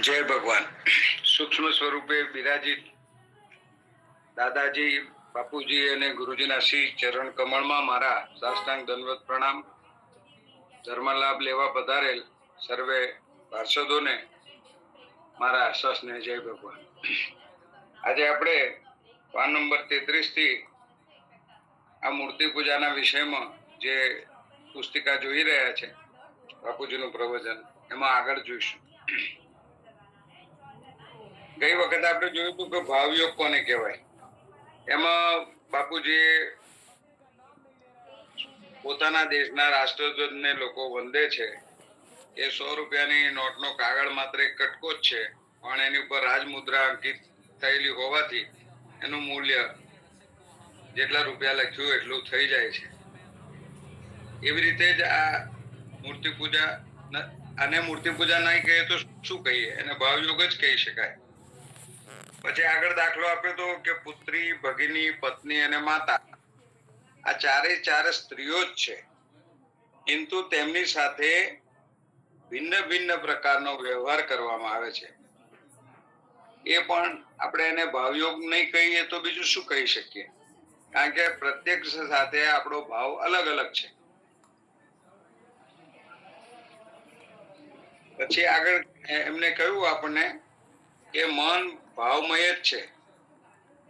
જય ભગવાન. સૂક્ષ્મ સ્વરૂપે બિરાજિત દાદાજી, બાપુજી અને ગુરુજીના શ્રી ચરણ કમળમાં મારા સાષ્ટાંગ દંડવત પ્રણામ. ધર્મ લાભ લેવા પધારેલ સર્વે પાર્ષદોને મારા સસ્ને જય ભગવાન. આજે આપણે પાન નંબર 33 થી આ મૂર્તિ પૂજાના વિષયમાં જે પુસ્તિકા જોઈ રહ્યા છે, બાપુજીનું પ્રવચન, એમાં આગળ જોઈશું. ગઈ વખત આપણે જોયું હતું કે ભાવયોગ કોને કહેવાય. એમાં બાપુજીએ પોતાના દેશના રાષ્ટ્રધ્વજને લોકો વંદે છે એ 100 રૂપિયાની નોટનો કાગળ માત્ર એક કટકો જ છે, પણ એની ઉપર રાજમુદ્રા અંકિત થયેલી હોવાથી એનું મૂલ્ય જેટલા રૂપિયા લખ્યું એટલું થઈ જાય છે. એવી રીતે જ આ મૂર્તિ પૂજા, આને મૂર્તિ પૂજા નહીં કહીએ તો શું કહીએ? એને ભાવયોગ જ કહી શકાય. પછી આગળ દાખલો આપ્યો તો કે પુત્રી, ભગિની, પત્ની અને માતા આ ચારે સ્ત્રીઓ જ છે, કિંતુ તેમની સાથે ભિન્ન ભિન્ન પ્રકારનો વ્યવહાર કરવામાં આવે છે. એ પણ આપણે એને ભાવયોગ નહીં કહીએ તો બીજું શું કહી શકીએ? કારણ કે પ્રત્યેક સાથે આપણો ભાવ અલગ અલગ છે. પછી આગળ એમને કહ્યું આપણને કે મન ભાવમય જ છે,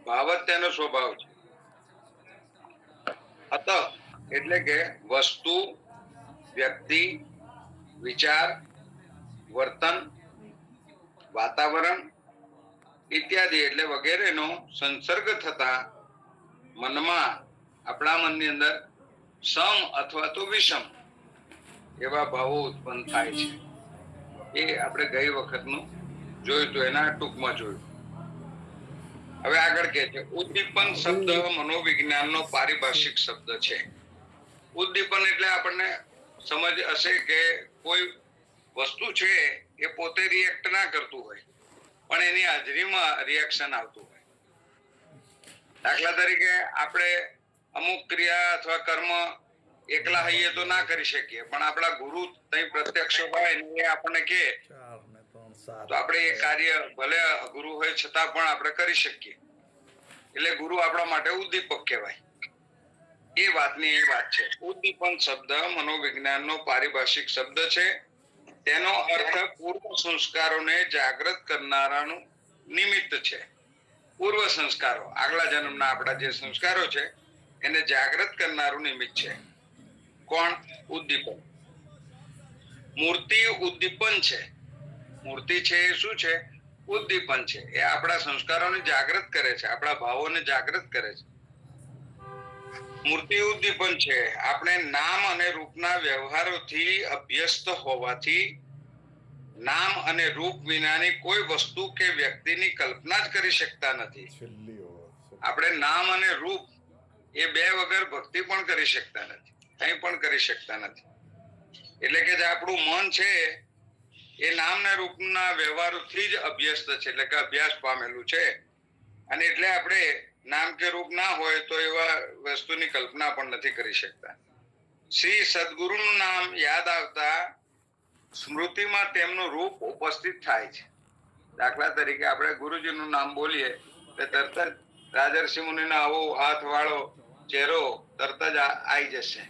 ભાવ જ તેનો સ્વભાવ છે. અત એટલે કે વસ્તુ, વ્યક્તિ, વિચાર, વર્તન, વાતાવરણ ઇત્યાદિ એટલે વગેરેનો સંસર્ગ થતા મનમાં, આપણા મનની અંદર સમ અથવા તો વિષમ એવા ભાવો ઉત્પન્ન થાય છે. એ આપણે ગઈ વખતનું જોયું તો એના ટૂંકમાં જોયું. હવે આગળ કહે છે, ઉદ્દીપન શબ્દ મનોવિજ્ઞાનનો પારિભાષિક શબ્દ છે. ઉદ્દીપન એટલે આપણને સમજ હશે કે કોઈ વસ્તુ છે એ પોતે રિએક્ટ ના કરતું હોય, પણ એની હાજરીમાં રિએક્શન આવતું હોય. દાખલા તરીકે આપણે અમુક ક્રિયા અથવા કર્મ એકલા હઈએ તો ના કરી શકીએ, પણ આપણા ગુરુ ત્યાં પ્રત્યક્ષ હોય ને એ આપણને કહે તો આપણે એ કાર્ય ભલે ગુરુ હોય છતાં પણ આપણે કરી શકીએ. એટલે ગુરુ આપણા માટે ઉદ્દીપક કહેવાય. એ વાતની એ વાત છે. ઉદ્દીપન શબ્દ મનોવિજ્ઞાનનો પારિભાષિક શબ્દ છે. તેનો અર્થ પૂર્વ સંસ્કારોને જાગૃત કરનારાનું નિમિત્ત છે. પૂર્વ સંસ્કારો, આગલા જન્મના આપણા જે સંસ્કારો છે એને જાગૃત કરનારું નિમિત્ત છે. કોણ? ઉદ્દીપન. મૂર્તિ ઉદ્દીપન છે. મૂર્તિ છે એ શું છે? ઉદ્દીપન છે. એ આપણા સંસ્કારોને જાગૃત કરે છે, આપણા ભાવોને જાગૃત કરે છે. મૂર્તિ ઉદ્દીપન છે. આપણે નામ અને રૂપના વ્યવહારોથી અભ્યસ્ત હોવાથી નામ અને રૂપ વિનાની કોઈ વસ્તુ કે વ્યક્તિની કલ્પના જ કરી શકતા નથી. આપણે નામ અને રૂપ એ બે વગર ભક્તિ પણ કરી શકતા નથી, કંઈ પણ કરી શકતા નથી. એટલે કે જે આપણું મન છે એ નામ ને રૂપના વ્યવહારોથી જ અભ્યસ્ત છે, એટલે કે અભ્યાસ પામેલું છે. અને એટલે આપણે નામ કે રૂપ ના હોય તો એવા વસ્તુની કલ્પના પણ નથી કરી શકતા. શ્રી સદગુરુનું નામ યાદ આવતા સ્મૃતિમાં તેમનું રૂપ ઉપસ્થિત થાય છે. દાખલા તરીકે આપણે ગુરુજીનું નામ બોલીએ તો તરત જ રાજર્ષિ મુનિનો આવો હાથ વાળો ચહેરો તરત જ આવી જશે.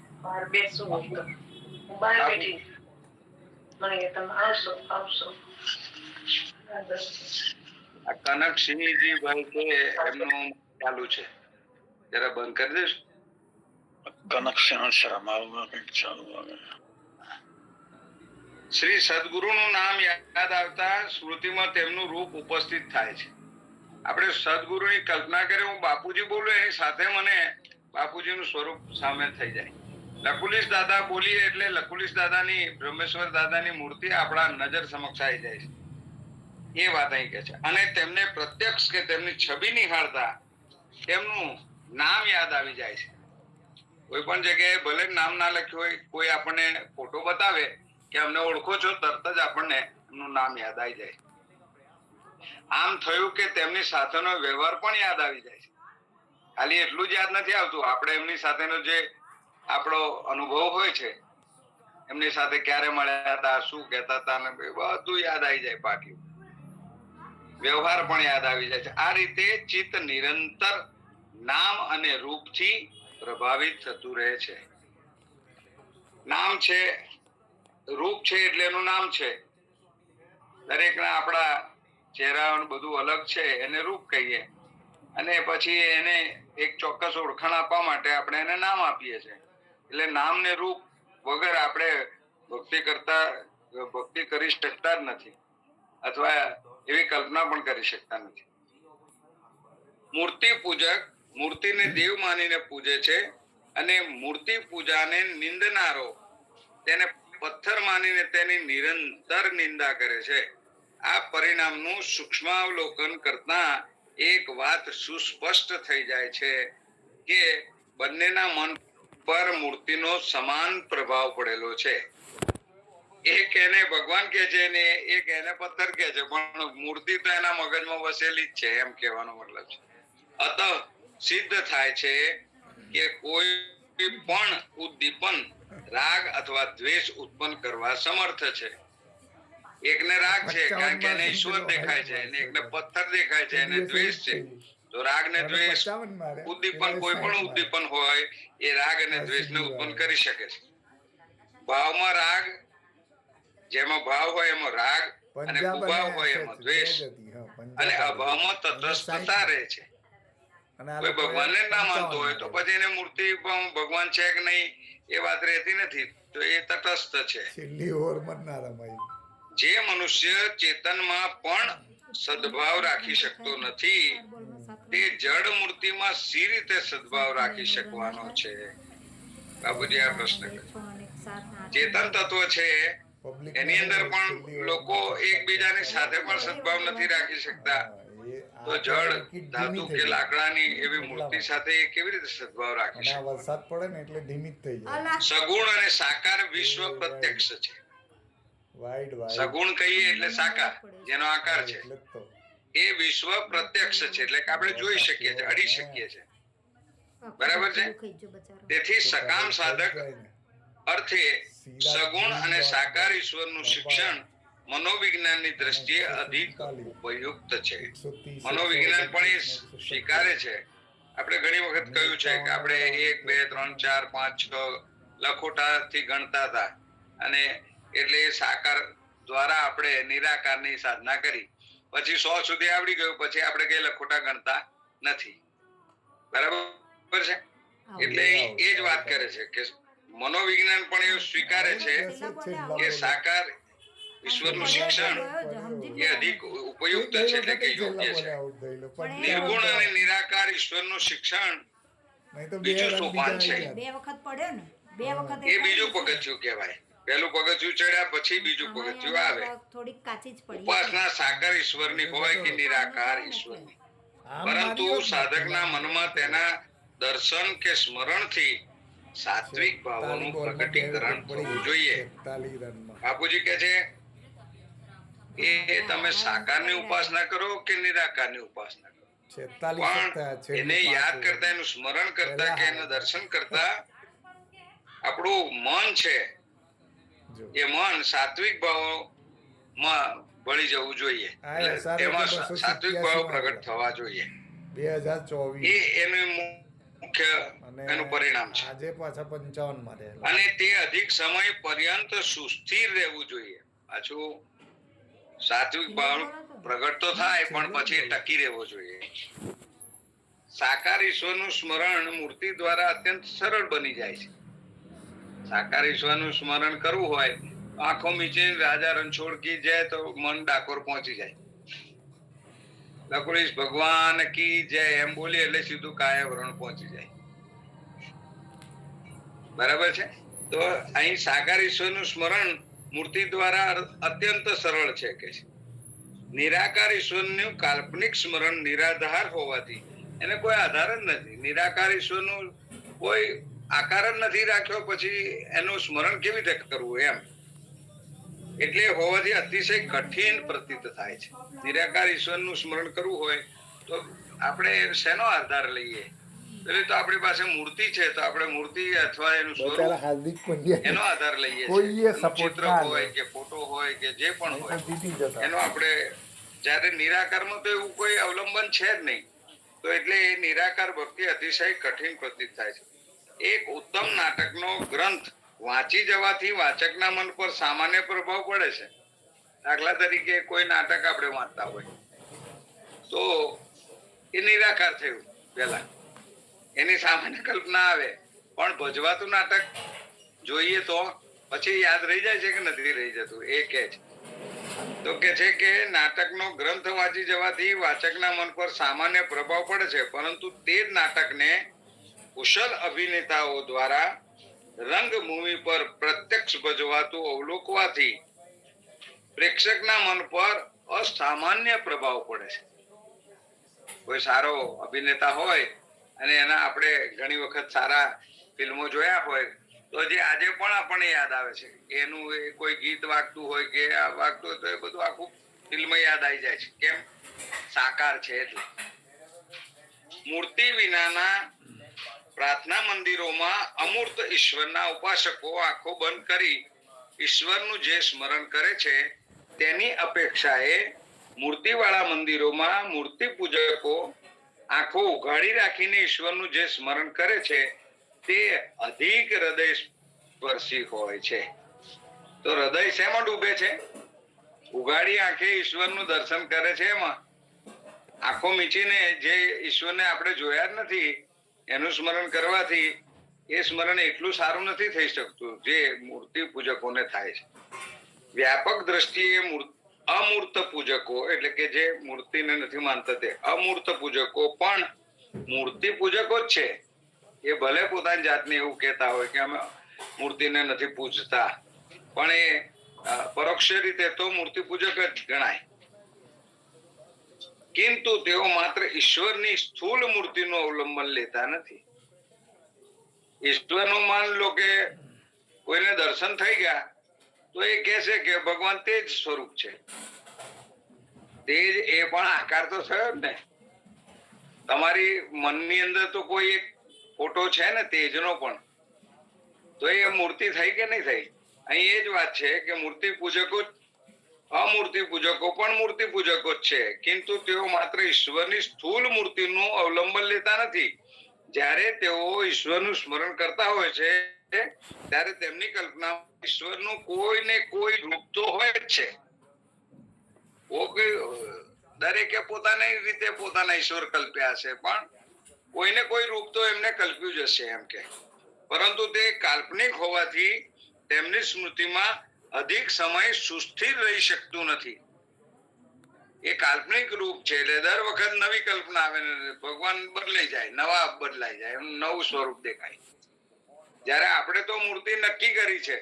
કનકસિંહજી ભાઈ છે એમનું ચાલુ છે, જરા બંધ કરી દેશ. શ્રી સદગુરુનું નામ યાદ આવતા સ્મૃતિમાં તેમનું રૂપ ઉપસ્થિત થાય છે. આપણે સદગુરુની કલ્પના કરીએ, હું બાપુજી બોલું એની સાથે મને બાપુજીનું સ્વરૂપ સામે થઈ જાય. લકુલીશ દાદા બોલીએ એટલે લકુલીશ દાદાની, બ્રહ્મેશ્વર દાદાની મૂર્તિ આપણા નજર સમક્ષ આવી જાય છે. એ વાત અહીં કે છે. અને તેમને પ્રત્યક્ષ કે તેમની છબી નિહાળતા તેમનું નામ યાદ આવી જાય છે. કોઈ પણ જગ્યાએ ભલે નામ ના લખ્યું હોય, કોઈ આપણને ફોટો બતાવે કે અમને ઓળખો છો, તરત જ આપણને એમનું નામ યાદ આવી જાય. આમ થયું કે તેમની સાથેનો વ્યવહાર પણ યાદ આવી જાય છે. ખાલી એટલું જ યાદ નથી આવતું, આપણે એમની સાથેનો જે આપણો અનુભવ હોય છે, એમની સાથે ક્યારે મળ્યા હતા, શું કહેતા હતા, ને બધું યાદ આવી જાય પાક્યું. વ્યવહાર પણ યાદ આવી જાય છે. આ રીતે ચિત્ત નિરંતર નામ અને રૂપથી પ્રભાવિત થતું રહે છે. નામ છે, રૂપ છે એટલે એનું નામ છે. દરેકના આપણા ચહેરાનું બધું અલગ છે, એને રૂપ કહીએ, અને પછી એને એક ચોક્કસ ઓળખાણ આપવા માટે આપણે એને નામ આપીએ છીએ. એટલે નામ ને રૂપ વગર આપણે ભક્તિ કરી શકતા જ નથી, અથવા એવી કલ્પના પણ કરી શકતા નથી. મૂર્તિ પૂજક મૂર્તિને દેવ માનીને પૂજે છે, અને મૂર્તિ પૂજાને નિંદનારો તેને પથ્થર માનીને તેની નિરંતર નિંદા કરે છે. આ પરિણામનું સૂક્ષ્માવલોકન કરતા એક વાત સુસ્પષ્ટ થઈ જાય છે કે બંનેના મન પર મૂર્તિનો સમાન પ્રભાવ પડેલો છે. એક એને ભગવાન કહે છે ને એક એને પથ્થર કહે છે, પણ મૂર્તિ તો એના મગજમાં વસેલી જ છે, એમ કહેવાનો મતલબ છે. અતઃ સિદ્ધ થાય છે કે કોઈ પણ ઉદ્દીપન રાગ અથવા દ્વેષ ઉત્પન્ન કરવા સમર્થ છે. એકને રાગ છે કારણ કે એને ઈશ્વર દેખાય છે, અને એકને પથ્થર દેખાય છે, એને દ્વેષ છે. તો રાગ ને દ્વેષ ઉદ્દીપન, કોઈ પણ ઉદ્દીપન હોય એ રાગ અને દ્વેષને ઉત્પન્ન કરી શકે છે. ભાવમાં રાગ, જેમાં ભાવ હોય એમાં રાગ, અને કુભાવ હોય એમાં દ્વેષ, અને અભાવમાં તટસ્થતા રહે છે. કોઈ ભગવાનને ના માનતો હોય તો પછી એને મૂર્તિ ભગવાન છે કે નહીં એ વાત રહેતી નથી, તો એ તટસ્થ છે. જે મનુષ્ય ચેતનમાં પણ સદભાવ રાખી શકતો નથી તે જડ મૂર્તિમાં સી રીતે સદભાવ રાખી શકવાનો છે? બાબુજી આ પ્રશ્ન કર્યો. ચેતન તત્વ છે એની અંદર પણ લોકો એકબીજાની સાથે પણ સદભાવ નથી રાખી શકતા, તો જળ ધાતુ કે લાકડાની એવી મૂર્તિ સાથે કેવી રીતે સદભાવ રાખી શકે? વરસાદ પડે ને એટલે ધીમી થઈ જાય. સગુણ અને સાકાર વિશ્વ પ્રત્યક્ષ છે. સગુણ કહીએ એટલે સાકાર, જેનો આકાર છે, એ વિશ્વ પ્રત્યક્ષ છે, એટલે કે આપણે જોઈ શકીએ છીએ, અડી શકીએ છીએ. બરાબર છે. તેથી સકામ સાધક અર્થે સગુણ અને સાકાર ઈશ્વરનું શિક્ષણ મનોવિજ્ઞાનની દ્રષ્ટિએ અધિક ઉપયુક્ત છે. મનોવિજ્ઞાન પણ એ સ્વીકારે છે. આપણે ઘણી વખત કહ્યું છે કે આપણે 1 2 3 4 5 6 લખોટાથી ગણતા હતા, અને એટલે સાકાર દ્વારા આપણે નિરાકારની સાધના કરી, પછી 100 સુધી આવડી ગયું, પછી આપણે કઈ લખોટા ગણતા નથી. બરાબર છે. એટલે એ જ વાત કરે છે કે મનોવિજ્ઞાન પણ એવું સ્વીકારે છે કે સાકાર ઈશ્વરનું શિક્ષણ એ અધિક ઉપયુક્ત છે, એટલે કે યોગ્ય છે. નિર્ગુણ અને નિરાકાર ઈશ્વરનું શિક્ષણ બીજું સોપાન છે. એ બીજું પગથિયું કહેવાય. પહેલું પગથિયું ચડ્યા પછી બીજું પગથિયું આવે. ઉપાસના સાકાર ઈશ્વરની હોય કે નિરાકાર ઈશ્વરની, પરંતુ સાધકના મનમાં તેના દર્શન કે સ્મરણથી સાત્વિક ભાવોનું પ્રગટીકરણ થવું જોઈએ. બાપુજી કહે છે એ તમે સાકારની ઉપાસના કરો કે નિરાકારની ઉપાસના કરો, પણ એને યાદ કરતા, એનું સ્મરણ કરતા કે એના દર્શન કરતા આપણું મન છે એ મન સાત્વિક ભાવોમાં ભળી જવું જોઈએ. એમાં સાત્વિક ભાવ પ્રગટ થવા જોઈએ. 2024 એ એનું મુખ્ય એનું પરિણામ છે. આજે પાછા 55 માં રહેલા, અને તે અધિક સમય પર્યંત સુસ્થિર રહેવું જોઈએ. પાછું સાત્વિક ભાવ પ્રગટ તો થાય પણ પછી ટકી રહેવો જોઈએ. સાકાર ઈશ્વરનું સ્મરણ મૂર્તિ દ્વારા અત્યંત સરળ બની જાય છે. સાકાર ઈશ્વરનું સ્મરણ કરવું હોય, આંખો મીચીને રાજા રણછોડ કી જય તો મન ડાકોર પહોંચી જાય. લકુડીશ ભગવાન કી જય એમ બોલી એટલે સીધું કાયાવરણ પહોંચી જાય. બરાબર છે. તો અહીં સાકાર ઈશ્વરનું સ્મરણ મૂર્તિ દ્વારા અત્યંત સરળ છે કે છે. નિરાકાર ઈશ્વરનું કાલ્પનિક સ્મરણ નિરાધાર હોવાથી એને કોઈ આધાર જ નથી. નિરાકાર ઈશ્વરનું કોઈ આકાર જ નથી રાખ્યો, પછી એનું સ્મરણ કેવી રીતે કરવું એમ, એટલે હોવાથી અતિશય કઠિન પ્રતીત થાય છે. નિરાકાર ઈશ્વરનું સ્મરણ કરવું હોય તો આપણે શેનો આધાર લઈએ? એટલે તો આપણી પાસે મૂર્તિ છે તો આપણે મૂર્તિ અથવા એનું સ્વરૂપ એનો આધાર લઈએ છીએ. ચિત્ર હોય કે ફોટો હોય કે જે પણ હોય એનો આપણે જ્યારે નિરાકારમાં તો એવું કોઈ અવલંબન છે જ નહીં. તો એટલે એ નિરાકાર ભક્તિ અતિશય કઠિન પ્રતીત થાય છે. એક ઉત્તમ નાટકનો ગ્રંથ વાંચી જવાથી વાચકના મન પર સામાન્ય પ્રભાવ પડે છે. દાખલા તરીકે કોઈ નાટક આપણે વાંચતા હોય તો એ નિરાકાર થયું, પેલા એની સામાન્ય કલ્પના આવે, પણ ભજવાતું નાટક જોઈએ તો પછી યાદ રહી જાય છે કે નથી રહી જતું, એ કે છે. તો કે છે કે નાટકનો ગ્રંથ વાંચી જવાથી વાચકના મન પર સામાન્ય પ્રભાવ પડે છે, પરંતુ તે જ નાટકને કુશળ અભિનેતાઓ દ્વારા રંગભૂમિ પર પ્રત્યક્ષ ભજવાતું અવલોકવાથી પ્રેક્ષકના મન પર અસામાન્ય પ્રભાવ પડે છે. કોઈ સારો અભિનેતા હોય અને એના આપણે ઘણી વખત સારા ફિલ્મો જોયા હોય તો જે આજે પણ આપણને યાદ આવે છે, એનું કોઈ ગીત વાગતું હોય કે આ વાગતું હોય તો એ બધું આખું ફિલ્મ યાદ આવી જાય છે. કેમ? સાકાર છે એટલે. મૂર્તિ વિનાના પ્રાર્થના મંદિરોમાં અમૂર્ત ઈશ્વરના ઉપાસકો આંખો બંધ કરી ઈશ્વરનું જે સ્મરણ કરે છે તેની અપેક્ષાએ મૂર્તિવાળા મંદિરોમાં મૂર્તિ પૂજકો આંખો ઉઘાડી રાખીને ઈશ્વરનું જે સ્મરણ કરે છે તે અધિક હૃદય સ્પર્શી હોય છે. તો હૃદય શેમાં ડૂબે છે? ઉઘાડી આંખે ઈશ્વરનું દર્શન કરે છે. એમાં આંખો મીચીને જે ઈશ્વરને આપણે જોયા જ નથી એનું સ્મરણ કરવાથી એ સ્મરણ એટલું સારું નથી થઈ શકતું જે મૂર્તિ પૂજકોને થાય છે. વ્યાપક દ્રષ્ટિએ અમૂર્ત પૂજકો એટલે કે જે મૂર્તિને નથી માનતા તે અમૂર્ત પૂજકો પણ મૂર્તિ પૂજકો જ છે. એ ભલે પોતાની જાતને એવું કહેતા હોય કે અમે મૂર્તિને નથી પૂજતા, પણ એ પરોક્ષ રીતે તો મૂર્તિ પૂજક જ ગણાય. કિંતુ તેઓ માત્ર ઈશ્વરની સ્થૂળ મૂર્તિનું અવલંબન લેતા નથી. ઈશ્વરનું માન લો કે કોઈને દર્શન થઈ ગયા તો એ કહેશે કે ભગવાન તે જ સ્વરૂપ છે. તેજ એ પણ આકાર તો થયો ને. તમારી મનની અંદર તો કોઈ એક ફોટો છે ને તેજનો પણ, તો એ મૂર્તિ થઈ કે નહીં થઈ? અહીં એ જ વાત છે કે મૂર્તિ પૂજકો અમૂર્તિ પૂજકો પણ મૂર્તિ પૂજકો જ છે, કિંતુ તેઓ માત્ર ઈશ્વરની સ્થૂળ મૂર્તિનું અવલંબન લેતા નથી. જ્યારે તેઓ ઈશ્વરનું સ્મરણ કરતા હોય છે ત્યારે તેમની કલ્પના ઈશ્વરનું કોઈ ને કોઈ રૂપ તો હોય જ છે. દરેકે પોતાની રીતે પોતાના ઈશ્વર કલ્પ્યા છે, પણ કોઈને કોઈ રૂપ તો એમને કલ્પ્યું જ હશે એમ કે. પરંતુ તે કાલ્પનિક હોવાથી તેમની સ્મૃતિમાં અધિક સમય સુસ્થિર રહી શકતું નથી. એ કાલ્પનિક રૂપ છે એટલે દર વખત નવી કલ્પના આવે ને ભગવાન બદલાઈ જાય, નવા બદલાઈ જાય, એનું નવું સ્વરૂપ દેખાય. જ્યારે આપણે તો મૂર્તિ નક્કી કરી છે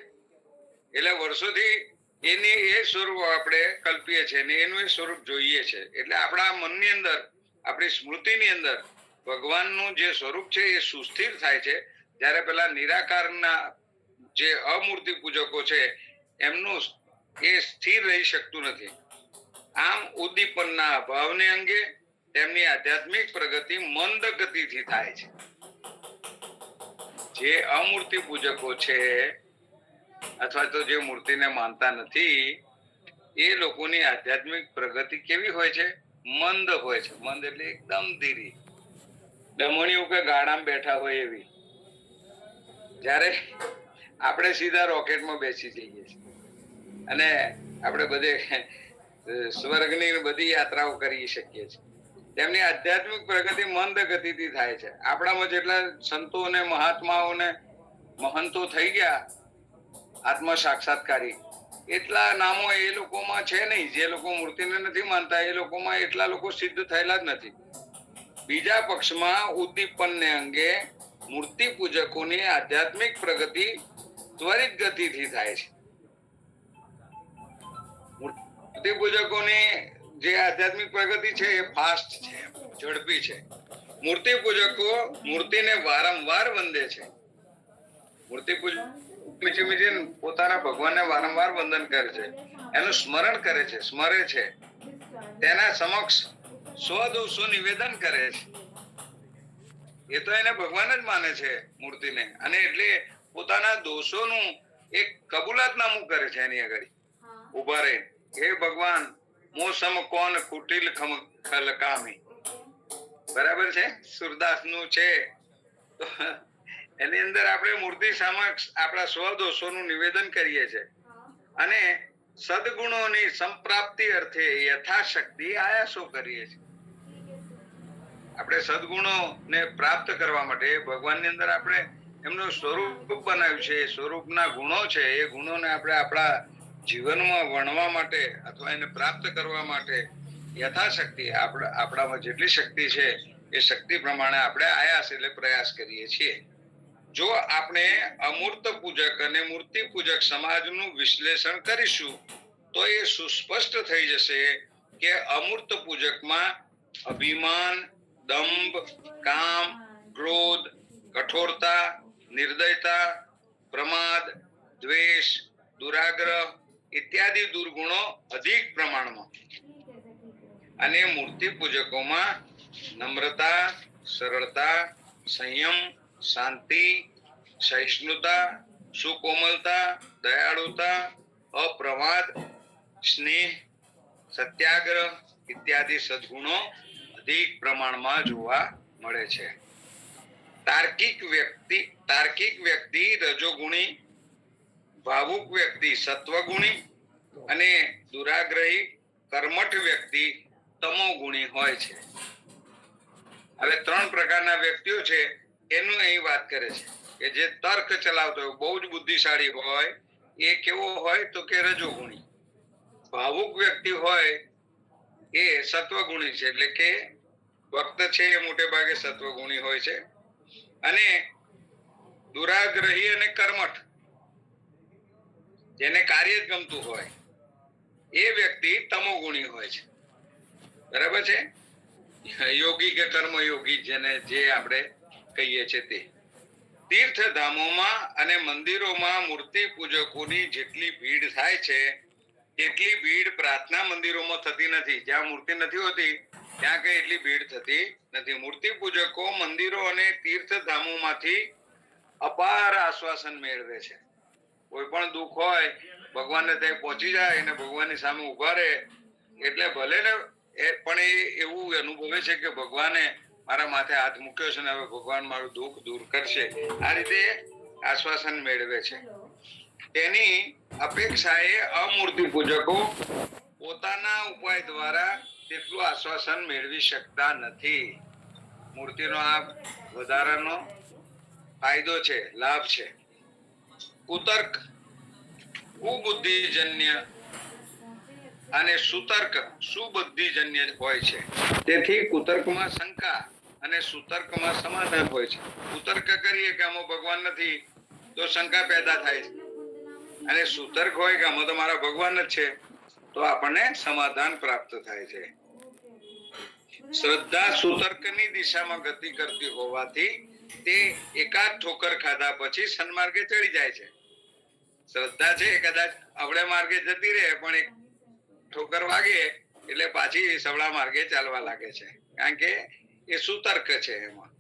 એટલે વર્ષોથી એની એ સ્વરૂપ આપણે કલ્પીએ છીએ ને એનું એ સ્વરૂપ જોઈએ છે. એટલે આપણા મનની અંદર, આપણી સ્મૃતિની અંદર ભગવાનનું જે સ્વરૂપ છે એ સુસ્થિર થાય છે. જ્યારે પેલા નિરાકારના જે અમૂર્તિ પૂજકો છે એમનું એ સ્થિર રહી શકતું નથી. આમ ઉદ્દીપનના અભાવને અંગે તેમની આધ્યાત્મિક પ્રગતિ મંદ ગતિથી થાય છે. જે અમૂર્તિ પૂજકો છે અથવા તો જે મૂર્તિને માનતા નથી એ લોકોની આધ્યાત્મિક પ્રગતિ કેવી હોય છે? મંદ હોય છે. મંદ એટલે એકદમ ધીરી, ડમણીયું કે ગાડામાં બેઠા હોય એવી. જ્યારે આપણે સીધા રોકેટમાં બેસી જઈએ છીએ અને આપણે બધે સ્વર્ગની બધી યાત્રાઓ કરી શકીએ છીએ. તેમની આધ્યાત્મિક પ્રગતિ મંદ ગતિથી થાય છે. આપણામાં જેટલા સંતો અને મહાત્માઓ ને મહંતો થઈ ગયા આત્મ સાક્ષાત્કારી, એટલા નામો એ લોકોમાં છે નહીં. જે લોકો મૂર્તિને નથી માનતા એ લોકોમાં એટલા લોકો સિદ્ધ થયેલા જ નથી. બીજા પક્ષમાં ઉદ્દીપનને અંગે મૂર્તિ પૂજકોની આધ્યાત્મિક પ્રગતિ ત્વરિત ગતિથી થાય છે. મૂર્તિ પૂજકોની જે આધ્યાત્મિક પ્રગતિ છે એ ફાસ્ટ છે, ઝડપી છે. મૂર્તિ પૂજકો મૂર્તિને વારંવાર વંદે છે. મૂર્તિ પૂજક પોતાના ભગવાનને વારંવાર વંદન કરે છે, એનું સ્મરણ કરે છે, સ્મરે છે, તેના સમક્ષ સ્વદોષો નિવેદન કરે છે. એ તો એને ભગવાન જ માને છે મૂર્તિને, અને એટલે પોતાના દોષોનું એક કબૂલાતનામું કરે છે એની આગળ ઉભા રહી. હે ભગવાન, મોસમ કોણ કુટિલ ખલકામી. બરાબર છે, સુરદાસ નું છે. તો એની અંદર આપણે મૂર્તિ સમક્ષ આપણા સ્વદોષોનું નિવેદન કરીએ છીએ અને સદગુણોની સંપ્રાપ્તિ અર્થે યથાશક્તિ આયાસો કરીએ છીએ. આપણે સદગુણોને પ્રાપ્ત કરવા માટે ભગવાનની અંદર આપણે એમનું સ્વરૂપ બનાવ્યું છે. સ્વરૂપના ગુણો છે, એ ગુણોને આપણે આપણા જીવનમાં વણવા માટે અથવા એને પ્રાપ્ત કરવા માટે યથાશક્તિ આપણામાં જેટલી શક્તિ છે એ શક્તિ પ્રમાણે આપણે આયાસ એટલે પ્રયાસ કરીએ છીએ. જો આપણે અમૂર્ત પૂજક અને મૂર્તિ પૂજક સમાજનું વિશ્લેષણ કરીશું તો એ સુસ્પષ્ટ થઈ જશે કે અમૂર્ત પૂજકમાં અભિમાન, દંભ, કામ, ક્રોધ, કઠોરતા, નિર્દયતા, પ્રમાદ, દ્વેષ, દુરાગ્રહ ઇત્યાદિ દુર્ગુણો અધિક પ્રમાણમાં અને મૂર્તિ પૂજકોમાં નમ્રતા, સરળતા, સંયમ, શાંતિ, સહિષ્ણુતા, સુકોમલતા, દયાળુતા, અપ્રમાદ, સ્નેહ, સત્યાગ્રહ ઇત્યાદિ સદગુણો અધિક પ્રમાણમાં જોવા મળે છે. તાર્કિક વ્યક્તિ રજોગુણી, ભાવુક વ્યક્તિ સત્વગુણી અને દુરાગ્રહી કર્મઠ વ્યક્તિ તમોગુણી હોય છે. હવે 3 પ્રકારના વ્યક્તિઓ છે એનું અહીં વાત કરે છે કે જે તર્ક ચલાવતો હોય, બહુ જ બુદ્ધિશાળી હોય, એ કેવો હોય તો કે રજોગુણી. ભાવુક વ્યક્તિ હોય એ સત્વગુણી છે, એટલે કે ભક્ત છે એ મોટે ભાગે સત્વગુણી હોય છે. અને દુરાગ્રહી અને કર્મઠ, જેને કાર્ય જ ગમતું હોય, એ વ્યક્તિ તમોગુણી હોય છે. બરાબર છે. યોગી કે કર્મયોગી જેને જે આપણે કહીએ છીએ તે. તીર્થધામોમાં અને મંદિરોમાં મૂર્તિ પૂજકોની જેટલી ભીડ થાય છે એટલી ભીડ પ્રાર્થના મંદિરોમાં થતી નથી. જ્યાં મૂર્તિ નથી હોતી ત્યાં કઈ એટલી ભીડ થતી નથી. મૂર્તિ પૂજકો મંદિરો અને તીર્થધામોમાંથી અપાર આશ્વાસન મેળવે છે. કોઈ પણ દુઃખ હોય, ભગવાનને ત્યાં પહોંચી જાય અને ભગવાનની સામે ઉભા રહે એટલે ભલે ને પણ એ એવું અનુભવે છે કે ભગવાને મારા માથે હાથ મૂક્યો છે ને હવે ભગવાન મારું દુઃખ દૂર કરશે. આ રીતે આશ્વાસન મેળવે છે. તેની અપેક્ષાએ અમૂર્તિ પૂજકો પોતાના ઉપાય દ્વારા તેટલું આશ્વાસન મેળવી શકતા નથી. મૂર્તિનો આ વધારાનો ફાયદો છે, લાભ છે. કુતર્ક કુબુદ્ધિજન્ય અને સુતર્ક સુબુદ્ધિજન્ય હોય છે. તેથી કુતર્કમાં શંકા અને સુતર્કમાં સમાધાન હોય છે. કુતર્ક કરીએ કે આમાં ભગવાન નથી તો શંકા પેદા થાય છે, અને સુતર્ક હોય કે આમાં તો મારા ભગવાન જ છે તો આપણને સમાધાન પ્રાપ્ત થાય છે. શ્રદ્ધા સુતર્કની દિશામાં ગતિ કરતી હોવાથી તે એકાદ ઠોકર ખાધા પછી સન્માર્ગે ચડી જાય છે. શ્રદ્ધા છે કદાચ અવળે માર્ગે જતી રહે પણ એક ઠોકર વાગે એટલે પાછી સવળા માર્ગે ચાલવા લાગે છે, કારણ કે એ સુતર્ક છે એમાં.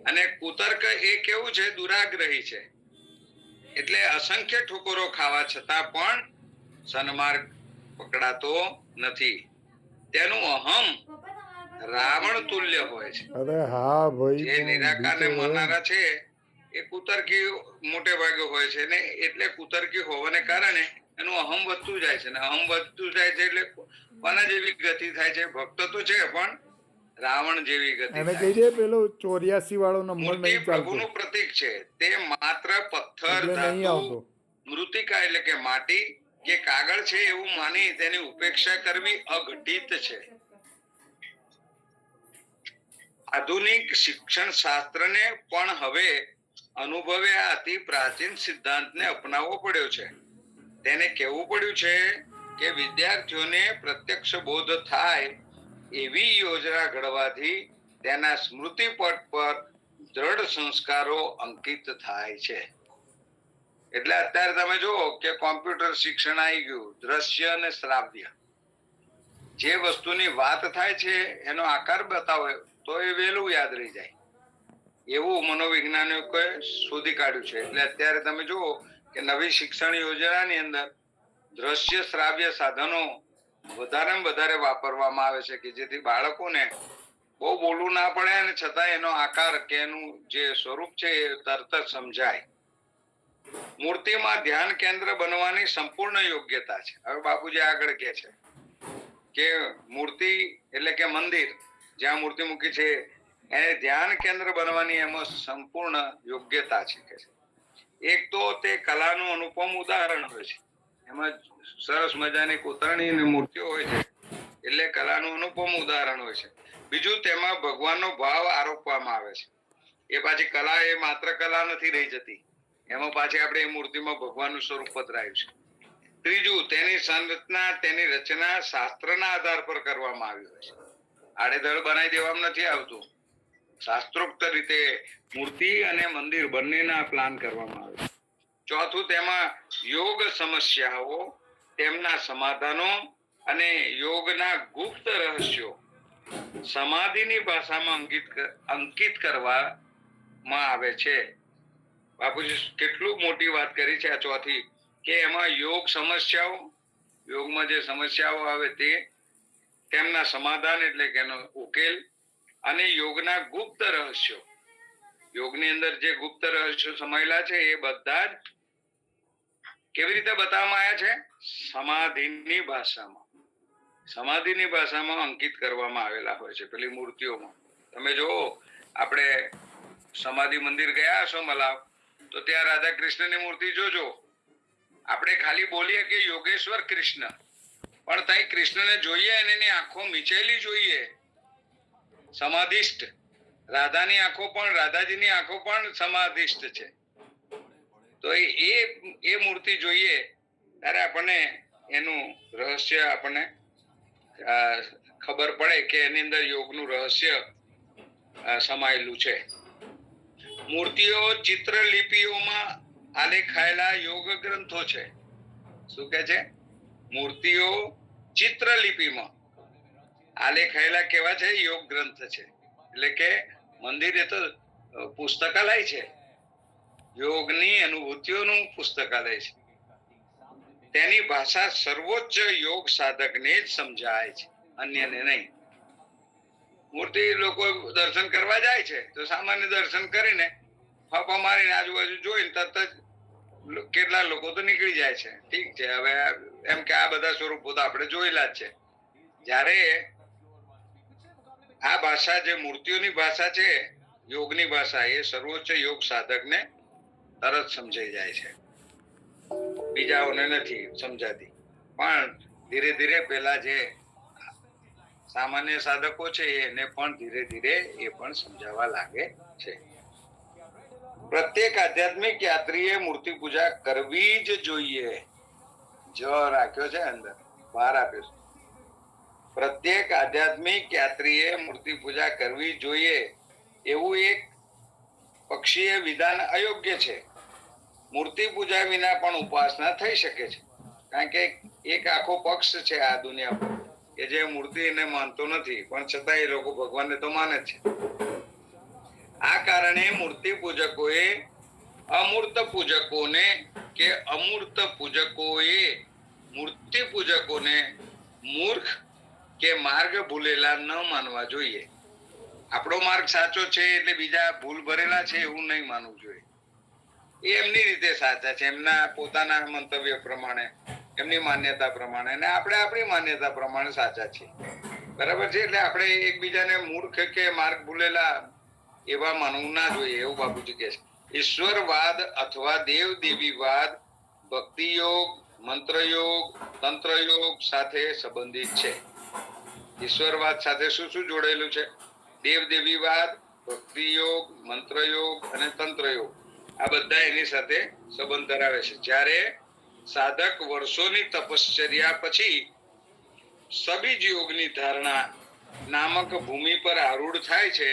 અને કુતર્ક એ કેવું છે, દુરાગ્રહી છે. એટલે અસંખ્ય ઠોકરો ખાવા છતાં પણ સન્માર્ગ પકડાતો નથી. તેનું અહમ રાવણ તુલ્ય હોય છે. અરે હા ભાઈ, જે નિરાકારને માનનારા છે એ કુતર્કી મોટે ભાગે હોય છે ને, એટલે કુતર્કી હોવાને કારણે એનું અહમ વધતું જાય છે, ને અહમ વધતું જાય છે એટલે કોના જેવી ગતિ થાય છે? ભક્ત તો છે પણ રાવણ જેવી ગતિ એને થાય કહી દે પેલો 84 વાળો નંબર મૂર્તિ નહીં ચાલતો પ્રભુનું પ્રતીક છે. તે માત્ર પથ્થર, એટલે નહીં ધાતુ, આવતો. મૃતિકા એટલે કે માટી કે કાગળ છે એવું માની તેની ઉપેક્ષા કરવી અઘટિત છે. આધુનિક શિક્ષણ શાસ્ત્રને પણ હવે અનુભવે આ અતિ પ્રાચીન સિદ્ધાંતને અપનાવવો પડ્યો છે. તેને કહેવું પડ્યું છે કે વિદ્યાર્થીઓને પ્રત્યક્ષ બોધ થાય એવી યોજના ઘડવાથી તેના સ્મૃતિપટ પર દ્રઢ સંસ્કારો અંકિત થાય છે. એટલે અત્યારે તમે જુઓ કે કોમ્પ્યુટર શિક્ષણ આવી ગયું, દ્રશ્ય અને શ્રાવ્ય. જે વસ્તુની વાત થાય છે એનો આકાર બતાવો તો એ વહેલું યાદ રહી જાય, એવું મનોવૈજ્ઞાનિકોએ શોધી કાઢ્યું છે. એટલે અત્યારે તમે જુઓ કે નવી શિક્ષણ યોજનાની અંદર દ્રશ્ય શ્રાવ્ય સાધનો વધારેમાં વધારે વાપરવામાં આવે છે કે જેથી બાળકોને બહુ બોલવું ના પડે અને છતાં એનો આકાર કે એનું જે સ્વરૂપ છે એ તરત જ સમજાય. મૂર્તિમાં ધ્યાન કેન્દ્ર બનવાની સંપૂર્ણ યોગ્યતા છે. હવે બાપુજી આગળ કહે છે કે મૂર્તિ એટલે કે મંદિર જ્યાં મૂર્તિ મૂકી છે એને ધ્યાન કેન્દ્ર બનવાની એમાં સંપૂર્ણ યોગ્યતા છે કે એક તો તે કલાનું અનુપમ ઉદાહરણ હોય છે. એમાં સરસ મજાની કોતરણી અને મૂર્તિઓ હોય છે એટલે કલાનું અનુપમ ઉદાહરણ હોય છે. બીજું તેમાં ભગવાનનો ભાવ આરોપવામાં આવે છે. એ પાછી કલા એ માત્ર કલા નથી રહી જતી, એમાં પાછી આપણે એ મૂર્તિમાં ભગવાનનું સ્વરૂપ પધરાયું છે. ત્રીજું તેની સંરચના તેની રચના શાસ્ત્રના આધાર પર કરવામાં આવી હોય છે. આડેધડ બનાવી દેવામાં નથી આવતું. શાસ્ત્રોક્ત રીતે મૂર્તિ અને મંદિર બંનેના પ્લાન કરવામાં આવે છે. ચોથું તેમાં યોગ સમસ્યાઓ, તેમના સમાધાનો અને યોગના ગુપ્ત રહસ્યો સમાધિની ભાષામાં અંકિત કરવામાં આવે છે. બાપુજી કેટલું મોટી વાત કરી છે આ ચોથી, કે એમાં યોગ સમસ્યાઓ, યોગમાં જે સમસ્યાઓ આવે તે, તેમના સમાધાન એટલે કે એનો ઉકેલ, અને યોગના ગુપ્ત રહસ્યો, યોગની અંદર જે ગુપ્ત રહસ્યો સમાયેલા છે એ બધા જ કેવી રીતે બતાવવામાં આવ્યા છે? સમાધિની ભાષામાં. સમાધિની ભાષામાં અંકિત કરવામાં આવેલા હોય છે પેલી મૂર્તિઓમાં. તમે જો આપણે સમાધિ મંદિર ગયા હશો મલાવ, તો ત્યાં રાધા કૃષ્ણની મૂર્તિ જોજો. આપણે ખાલી બોલીએ કે યોગેશ્વર કૃષ્ણ, પણ ત્યાં કૃષ્ણને જોઈએ અને એની આંખો મીચેલી જોઈએ, સમાધિષ્ઠ. રાધાની આંખો પણ, રાધાજીની આંખો પણ સમાધિષ્ઠ છે. તો એ મૂર્તિ જોઈએ ત્યારે આપણને એનું રહસ્ય આપણને ખબર પડે કે એની અંદર યોગનું રહસ્ય સમાયેલું છે. મૂર્તિઓ ચિત્રલિપિઓમાં આલેખાયેલા યોગ ગ્રંથો છે. શું કે છે? મૂર્તિઓ ચિત્રલિપિમાં આલેખાયેલા કેવા છે? યોગ ગ્રંથ છે. એટલે કે મંદિર એ તો પુસ્તકાલય છે, યોગની અનુભૂતિઓનું પુસ્તકાલય છે. તેની ભાષા સર્વોચ્ચ યોગ સાધકને જ સમજાય છે, અન્યને નહીં. મૂર્તિ લોકો દર્શન કરવા જાય છે તો સામાન્ય દર્શન કરીને ફાફા મારીને આજુબાજુ જોઈને તરત જ કેટલા લોકો તો નીકળી જાય છે. ઠીક છે, હવે એમ કે આ બધા સ્વરૂપો તો આપણે જોયેલા જ છે. જ્યારે આ ભાષા જે મૂર્તિઓની ભાષા છે, યોગની ભાષા, એ સર્વોચ્ચ યોગ સાધકને તરત સમજાઈ જાય છે, બીજાઓને નથી સમજાતી. પણ ધીરે ધીરે પેલા જે સામાન્ય સાધકો છે એને પણ ધીરે ધીરે એ પણ સમજાવવા લાગે છે. પ્રત્યેક આધ્યાત્મિક યાત્રીએ મૂર્તિ પૂજા કરવી જ જોઈએ. જ રાખ્યો છે અંદર, બહાર આપ્યો છે. પ્રત્યેક આધ્યાત્મિક યાત્રીએ મૂર્તિ પૂજા કરવી જોઈએ એવું એક પક્ષીય વિધાન અયોગ્ય છે. મૂર્તિ પૂજા વિના પણ ઉપાસના થઈ શકે છે, કારણ કે એક આખો પક્ષ છે આ દુનિયા પર કે જે મૂર્તિને માનતો નથી, પણ છતાં એ લોકો ભગવાનને તો માને છે. આ કારણે મૂર્તિ પૂજકોએ અમૂર્ત પૂજકોને કે અમૂર્ત પૂજકોએ મૂર્તિ પૂજકોને મૂર્ખ કે માર્ગ ભૂલેલા ન માનવા જોઈએ. આપણો માર્ગ સાચો છે એટલે બીજા ભૂલ ભરેલા છે એવું નહીં માનવું જોઈએ. એ એમની રીતે સાચા છે, એમના પોતાના મંતવ્ય પ્રમાણે, એમની માન્યતા પ્રમાણે, અને આપણે આપણી માન્યતા પ્રમાણે સાચા છીએ. બરાબર છે? એટલે આપણે એકબીજાને મૂર્ખ કે માર્ગ ભૂલેલા એવા માનવું ના જોઈએ, એવું બાપુજી કહે છે. ઈશ્વરવાદ અથવા દેવ દેવીવાદ ભક્તિ યોગ, મંત્ર યોગ, તંત્ર યોગ સાથે સંબંધિત છે. ઈશ્વરવાદ સાથે શું શું જોડેલું છે? દેવ દેવીવાદ, ભક્તિ યોગ, મંત્ર યોગ અને તંત્ર યોગ, આ બધા એની સાથે સંબંધ ધરાવે છે. જ્યારે સાધક વર્ષોની તપશ્ચર્યા પછી સબીજ યોગની ધારણા નામક ભૂમિ પર આરૂઢ થાય છે,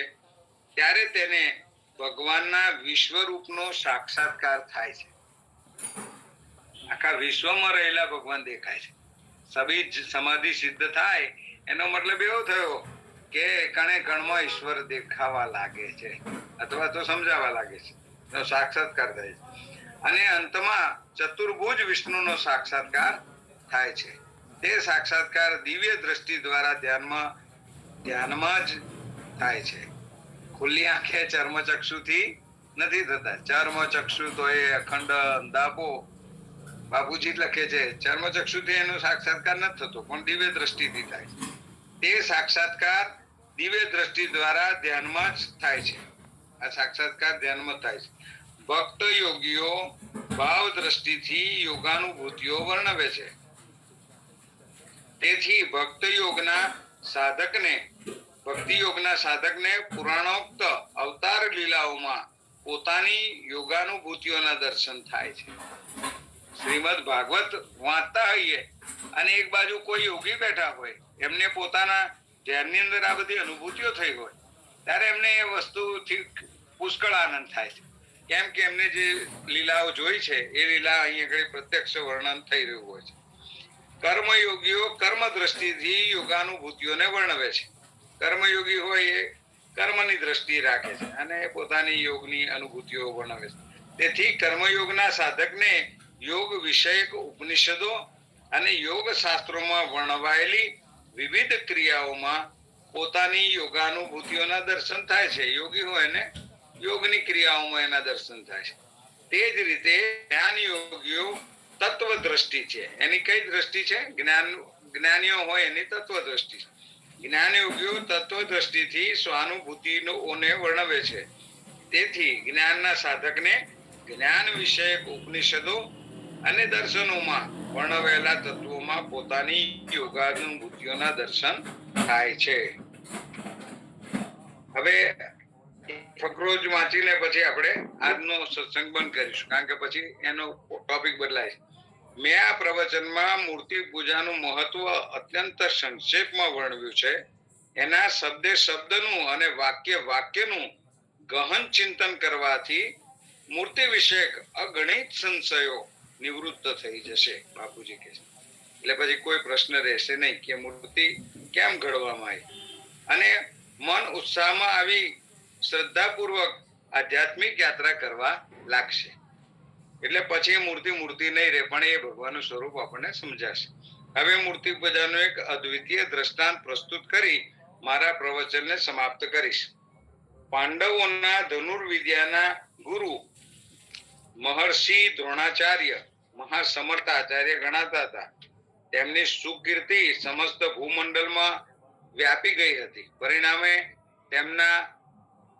ત્યારે તેને ભગવાનના વિશ્વરૂપનો સાક્ષાત્કાર થાય છે. આખા વિશ્વમાં રહેલા ભગવાન દેખાય છે. સબીજ સમાધિ સિદ્ધ થાય એનો મતલબ એવો થયો કે કણે કણમાં ઈશ્વર દેખાવા લાગે છે, અથવા તો સમજાવવા લાગે છે, એનો સાક્ષાત્કાર થાય છે. અને અંતમાં ચતુર્ભુજ વિષ્ણુનો સાક્ષાત્કાર થાય છે. તે સાક્ષાત્કાર દિવ્ય દ્રષ્ટિ દ્વારા ધ્યાનમાં જ થાય છે. ખુલ્લી આંખે ચર્મચક્ષુથી નથી થતા. ચર્મચક્ષુ તો એ અખંડ અંધાપો બાપુજી લખે છે, ચર્મચક્ષુથી એનો સાક્ષાત્કાર નથી થતો, પણ દિવ્ય દ્રષ્ટિથી થાય. તે સાક્ષાત્કાર દિવ્ય દ્રષ્ટિ દ્વારા ધ્યાનમાં જ થાય છે. આ સાક્ષાત્કાર ધ્યાનમાં થાય છે. ભક્ત યોગીઓ ભાવ દ્રષ્ટિથી યોગાનુભૂતિઓ વર્ણવે છે. તેથી ભક્તિ યોગના સાધકને પુરાણોક્ત અવતાર લીલાઓમાં પોતાની યોગાનુભૂતિઓના દર્શન થાય છે. શ્રીમદ ભાગવત વાંચતા હોઈએ અને એક બાજુ કોઈ યોગી બેઠા હોય, એમને પોતાના ધ્યાનની અંદર આ બધી અનુભૂતિઓ થઈ હોય, ત્યારે એમને એ વસ્તુથી પુષ્કળ આનંદ થાય છે. કેમ કે એમને જે લીલાઓ જોઈ છે એ લીલા અહીં આગળ પ્રત્યક્ષ વર્ણન થઈ રહ્યું હોય છે. કર્મયોગીઓ કર્મ દ્રષ્ટિથી યોગાનુભૂતિઓને વર્ણવે છે. કર્મયોગી હોય એ કર્મની દ્રષ્ટિ રાખે છે અને પોતાની યોગની અનુભૂતિઓ વર્ણવે છે. તેથી કર્મયોગના સાધકને યોગ વિષયક ઉપનિષદો અને યોગ શાસ્ત્રોમાં વર્ણવાયેલી વિવિધ ક્રિયાઓમાં પોતાની યોગાનુભૂતિઓના દર્શન થાય છે. યોગી હોય ને યોગની ક્રિયાઓમાં એના દર્શન થાય છે. તે જ રીતે જ્ઞાન યોગીઓ તત્વ દ્રષ્ટિ છે. એની કઈ દ્રષ્ટિ છે? જ્ઞાનીઓ હોય એની તત્વ દ્રષ્ટિ. જ્ઞાન યોગીઓ તત્વ દ્રષ્ટિથી સ્વાનુભૂતિઓને વર્ણવે છે. તેથી જ્ઞાનના સાધકને જ્ઞાન વિષયક ઉપનિષદો અને દર્શનોમાં વર્ણવેલા તત્વોમાં પોતાની યોગાનુભૂતિઓના દર્શન થાય છે. હવે ફકરો જ વાંચીને પછી આપણે આજનો સત્સંગ બંધ કરીશું, કારણ કે પછી એનો ટોપિક બદલાય છે. મેં આ પ્રવચનમાં મૂર્તિ પૂજાનું મહત્વ અત્યંત સંક્ષેપમાં વર્ણવ્યું છે. એના શબ્દે શબ્દનું અને વાક્યનું ગહન ચિંતન કરવાથી મૂર્તિ વિષયક અગણિત સંશયો નિવૃત્ત થઈ જશે, બાપુજી કહે છે. એટલે પછી કોઈ પ્રશ્ન રહેશે નહીં કે મૂર્તિ કેમ ઘડવામાં આવી, અને મન ઉત્સાહમાં આવી શ્રદ્ધાપૂર્વક આધ્યાત્મિક યાત્રા કરવા લાગશે. એટલે પછી મૂર્તિ નહીં રહે, પણ એ ભગવાનનું સ્વરૂપ આપણને સમજાશે. હવે મૂર્તિ પૂજાનું એક અદ્વિતીય દ્રષ્ટાંત પ્રસ્તુત કરી મારા પ્રવચનને સમાપ્ત કરીશ. પાંડવોના ધનુર્વિદ્યાના ગુરુ મહર્ષિ દ્રોણાચાર્ય મહાસમર્થ આચાર્ય ગણાતા હતા. તેમની સુકીર્તિ સમસ્ત ભૂમંડળમાં વ્યાપી ગઈ હતી. પરિણામે તેમના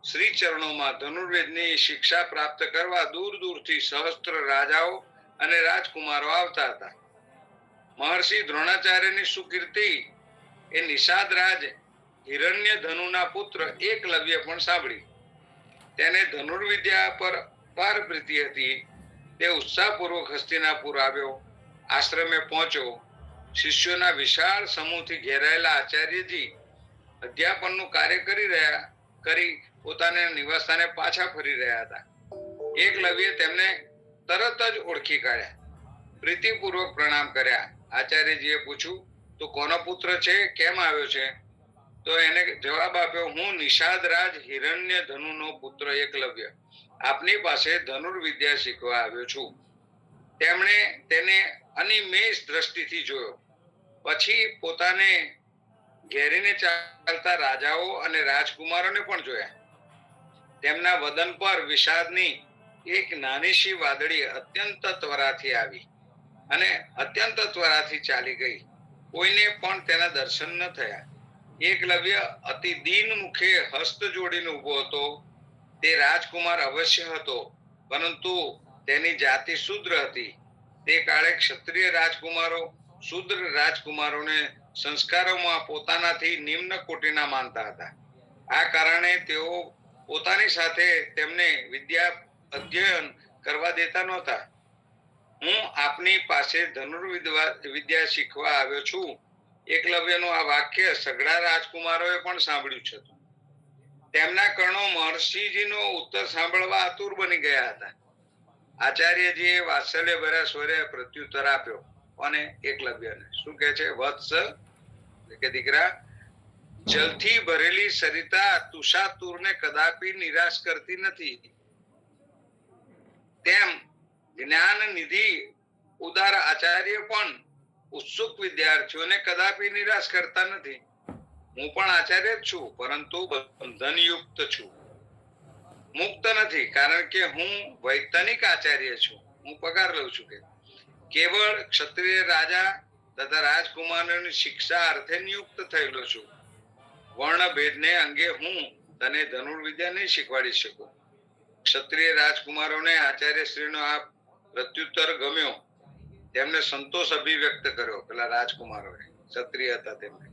શ્રી ચરણોમાં ધનુર્વેદની શિક્ષા પ્રાપ્ત કરવા દૂર દૂરથી સહસ્ત્ર રાજાઓ અને રાજકુમારો આવતા હતા. મહર્ષિ દ્રોણાચાર્યની સુકીર્તિ એ નિષાદ રાજ હિરણ્ય ધનુના પુત્ર એકલવ્ય પણ સાંભળી. તેને ધનુર્વિદ્યા પર અપાર પ્રીતિ હતી. તે ઉત્સાહપૂર્વક હસ્તિનાપુર આવ્યો, આશ્રમે પહોંચ્યો. શિષ્યોના વિશાળ સમૂહથી ઘેરાયેલા આચાર્યજી અધ્યાપનનું કાર્ય કરી પોતાના નિવાસસ્થાને પાછા ફરી રહ્યા હતા. એકલવ્ય તેમને તરત જ ઓળખી કાઢ્યા, પ્રીતિપૂર્વક પ્રણામ કર્યા. આચાર્યજીએ પૂછ્યું, તો કોનો પુત્ર છે, કેમ આવ્યો છે? તો એને જવાબ આપ્યો, હું નિષાદ રાજ હિરણ્ય ધનુનો પુત્ર એકલવ્ય આપની પાસે ધનુર્વિદ્યા શીખવા આવ્યો છું. તેમણે તેને અનિમેષ દ્રષ્ટિથી જોયો. પછી પોતાને ઘેરીને ચાલતા રાજાઓ અને રાજકુમારોને પણ જોયા. તેમના વદન પર વિષાદની એક નાનીશી વાદળી અત્યંત ત્વરાથી આવી અને અત્યંત ત્વરાથી ચાલી ગઈ. કોઈને પણ તેના દર્શન ન થયા. એકલવ્ય અતિ દીન મુખે હસ્ત જોડીને ઉભો હતો. તે રાજકુમાર અવશ્ય હતો, પરંતુ તેની જાતિ શૂદ્ર હતી. તે કાળે ક્ષત્રિય રાજકુમારો શૂદ્ર રાજકુમારોને સંસ્કારોમાં પોતાનાથી નિમ્ન કોટીના માનતા હતા. આ કારણે તેઓ પોતાની સાથે તેમને અધ્યયન કરવા દેતા નહોતા. હું આપની પાસે ધનુર્વિદ્યા શીખવા આવ્યો છું. એકલવ્યનું આ વાક્ય સઘળા રાજકુમારોએ પણ સાંભળ્યું છે. તેમના કર્ણો મહર્ષિજીનો ઉત્તર સાંભળવા આતુર બની ગયા હતા. આચાર્યજીએ વાત્સલ્ય ભર્યા સ્વરે પ્રત્યુત્તર આપ્યો. અને એકલવ્યને શું કહે છે? વત્સ કે દીકરા, જલથી ભરેલી સરિતા તુષાતુરને કદાપી નિરાશ કરતી નથી. તેમ જ્ઞાન નિધિ ઉદાર આચાર્ય પણ ઉત્સુક વિદ્યાર્થીઓને કદાપી નિરાશ કરતા નથી. હું પણ આચાર્ય જ છું, પરંતુ બંધનયુક્ત છું, મુક્ત નથી, કારણ કે હું વૈતનિક આચાર્ય છું. હું પગાર લઉં છું. કે કેવળ ક્ષત્રિય રાજા તથા રાજકુમારોની શિક્ષા અર્થે નિયુક્ત થયેલો છું. વર્ણ ભેદને અંગે હું તને ધનુર્વિદ્યા નહીં શીખવાડી શકું. ક્ષત્રિય રાજકુમારોને આચાર્યશ્રીનો આ પ્રત્યુત્તર ગમ્યો. તેમને સંતોષ અભિવ્યક્ત કર્યો. પેલા રાજકુમારોએ, ક્ષત્રિય હતા તેમને.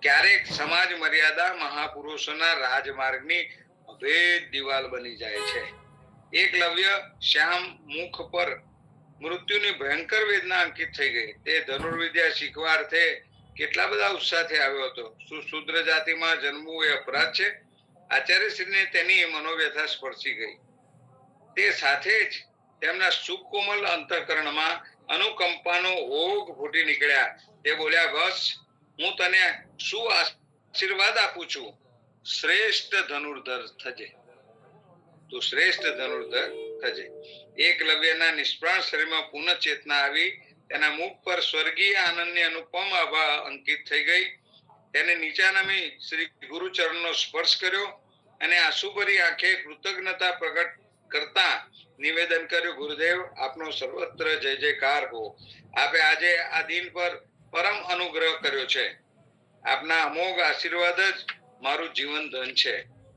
ક્યારેક સમાજ મર્યાદા મહાપુરુષોના રાજમાર્ગની અભેદ દિવાલ બની જાય છે. એકલવ્ય શ્યામ મુખ પર મૃત્યુની ભયંકર વેદના અંકિત થઈ ગઈ. તે ધનુર્વિદ્યા શીખવા અર્થે કેટલા બધા ઉત્સાહથી આવ્યો હતો. શું શૂદ્ર જાતિમાં જન્મવું એ અપરાધ છે? આચાર્યશ્રીને તેની મનોવ્યથા સ્પર્શી ગઈ. તે સાથે જ તેમના સુકોમલ અંતઃકરણમાં અનુકંપાનો ઓઘ ફૂટી નીકળ્યા. તે બોલ્યા, બસ, હું તને શું આશીર્વાદ આપું છું. શ્રેષ્ઠ ધનુર્ધર થજે. તું શ્રેષ્ઠ ધનુર્ધર થજે. એકલવ્યના નિષ્પ્રાણ શરીરમાં પુનઃ ચેતના આવી. તેના મુખ પર સ્વર્ગીય આનંદની અનુપમ આભા અંકિત થઈ ગઈ. તેને નીચા નમી શ્રી ગુરુચરણનો સ્પર્શ કર્યો અને આંસુભરી આંખે કૃતજ્ઞતા પ્રગટ કરતા નિવેદન કર્યું, ગુરુદેવ, આપનો સર્વત્ર જય જયકાર હો. આપે આજે આ દિન પર પરમ અનુગ્રહ કર્યો છે. આપના અમોઘ આશીર્વાદ જ મારું જીવન ધન છે.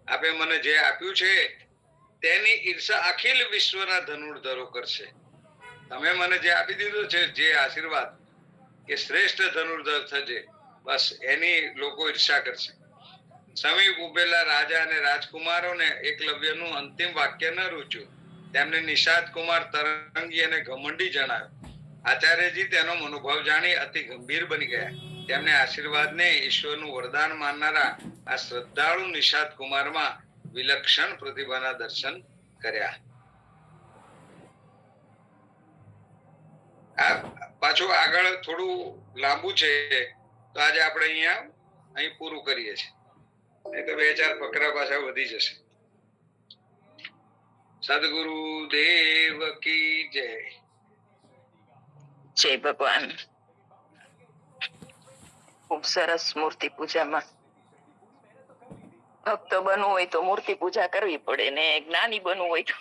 આપે મને જે આપ્યું છે તેની ઈર્ષા અખિલ વિશ્વના ધનુર્ધરો કરશે. તમે મને જે આપી દીધું છે, જે આશીર્વાદ કે શ્રેષ્ઠ ધનુર્ધર થજે, બસ એની લોકો ઈર્ષા કરશે. સમીપ ઉભેલા રાજા અને રાજકુમારોને એકલવ્યનું અંતિમ વાક્ય ન રૂચ્યું. તેમને નિષાદ કુમાર તરંગી અને ઘમંડી જણાવ્યો. આચાર્યજી તેનો મનોભાવ જાણી અતિ ગંભીર બની ગયા. તેમને આશીર્વાદને ઈશ્વરનું વરદાન માનનારા આ શ્રદ્ધાળુ નિષાદ કુમારમાં વિલક્ષણ પ્રતિભાના દર્શન કર્યા. આ પાછું આગળ થોડું લાંબુ છે, તો આજે આપણે અહીં પૂરું કરીએ છીએ. નહીં તો 2-4 ફકરા પાછા વધી જશે. સદગુરુ દેવ કી જય. જય ભગવાન. ખૂબ સરસ મૂર્તિ પૂજામાં. ભક્ત બનવું હોય તો મૂર્તિ પૂજા કરવી પડે, ને જ્ઞાની બનવું હોય તો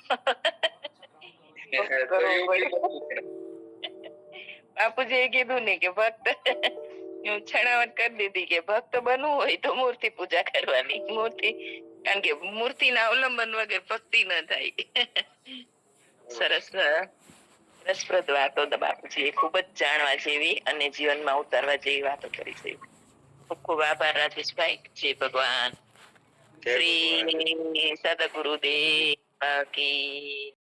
બાપુજીએ કીધું ને કે ભક્ત, હું છણાવટ કરી દીધી કે ભક્ત બનવું હોય તો મૂર્તિ પૂજા કરવાની. કારણ કે મૂર્તિના અવલંબન વગર ભક્તિ ન થાય. સરસ રસપ્રદ વાતો બાપુજીએ ખૂબ જ જાણવા જેવી અને જીવનમાં ઉતારવા જેવી વાતો કરી છે. ખૂબ ખૂબ આભાર રાજેશભાઈ. જય ભગવાન. શ્રી સદગુરુદેવ કી